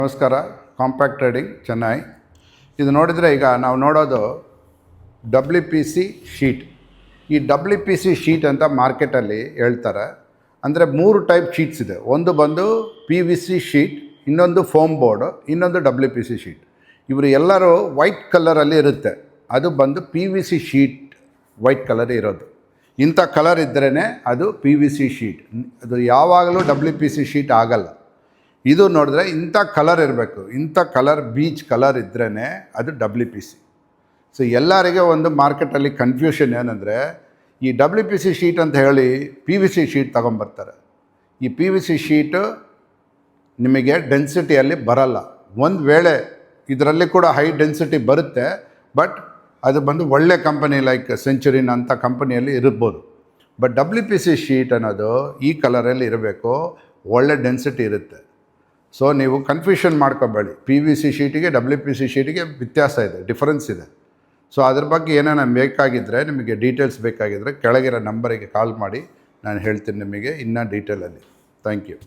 ನಮಸ್ಕಾರ. Compact trading Chennai. ಇದು ನೋಡಿದರೆ ಈಗ ನಾವು ನೋಡೋದು WPC ಶೀಟ್. ಈ WPC ಶೀಟ್ ಅಂತ ಮಾರ್ಕೆಟಲ್ಲಿ ಹೇಳ್ತಾರೆ. ಅಂದರೆ 3 ಟೈಪ್ ಶೀಟ್ಸ್ ಇದೆ. ಒಂದು ಬಂದು PVC ಶೀಟ್, ಇನ್ನೊಂದು ಫೋಮ್ ಬೋರ್ಡು, ಇನ್ನೊಂದು WPC ಶೀಟ್. ಇವರು ಎಲ್ಲರೂ ವೈಟ್ ಕಲರಲ್ಲಿ ಇರುತ್ತೆ. ಅದು ಬಂದು PVC ಶೀಟ್ ವೈಟ್ ಕಲರ್ ಇರೋದು. ಇಂಥ ಕಲರ್ ಇದ್ರೇ ಅದು PVC ಶೀಟ್. ಅದು ಯಾವಾಗಲೂ WPC ಶೀಟ್ ಆಗಲ್ಲ. ಇದು ನೋಡಿದ್ರೆ ಇಂಥ ಕಲರ್ ಇರಬೇಕು. ಇಂಥ ಕಲರ್ ಬೀಚ್ ಕಲರ್ ಇದ್ರೇ ಅದು WPC. ಸೊ ಎಲ್ಲರಿಗೆ ಒಂದು ಮಾರ್ಕೆಟಲ್ಲಿ ಕನ್ಫ್ಯೂಷನ್ ಏನಂದರೆ, ಈ WPC ಶೀಟ್ ಅಂತ ಹೇಳಿ PVC ಶೀಟ್ ತೊಗೊಂಬರ್ತಾರೆ. ಈ PVC ಶೀಟು ನಿಮಗೆ ಡೆನ್ಸಿಟಿಯಲ್ಲಿ ಬರಲ್ಲ. ಒಂದು ವೇಳೆ ಇದರಲ್ಲಿ ಕೂಡ ಹೈ ಡೆನ್ಸಿಟಿ ಬರುತ್ತೆ, ಬಟ್ ಅದು ಬಂದು ಒಳ್ಳೆ ಕಂಪನಿ ಲೈಕ್ ಸೆಂಚುರಿನ್ ಅಂಥ ಕಂಪನಿಯಲ್ಲಿ ಇರ್ಬೋದು. ಬಟ್ WPC ಶೀಟ್ ಅನ್ನೋದು ಈ ಕಲರಲ್ಲಿ ಇರಬೇಕು, ಒಳ್ಳೆ ಡೆನ್ಸಿಟಿ ಇರುತ್ತೆ. ಸೊ ನೀವು ಕನ್ಫ್ಯೂಷನ್ ಮಾಡ್ಕೋಬೇಡಿ. PVC ಶೀಟಿಗೆ WPC ಶೀಟಿಗೆ ವ್ಯತ್ಯಾಸ ಇದೆ, ಡಿಫರೆನ್ಸ್ ಇದೆ. ಸೊ ಅದ್ರ ಬಗ್ಗೆ ಏನಾನ ಬೇಕಾಗಿದ್ದರೆ, ನಿಮಗೆ ಡೀಟೇಲ್ಸ್ ಬೇಕಾಗಿದ್ದರೆ ಕೆಳಗಿರೋ ನಂಬರಿಗೆ ಕಾಲ್ ಮಾಡಿ, ನಾನು ಹೇಳ್ತೀನಿ ನಿಮಗೆ ಇನ್ನೂ ಡೀಟೇಲಲ್ಲಿ. Thank you.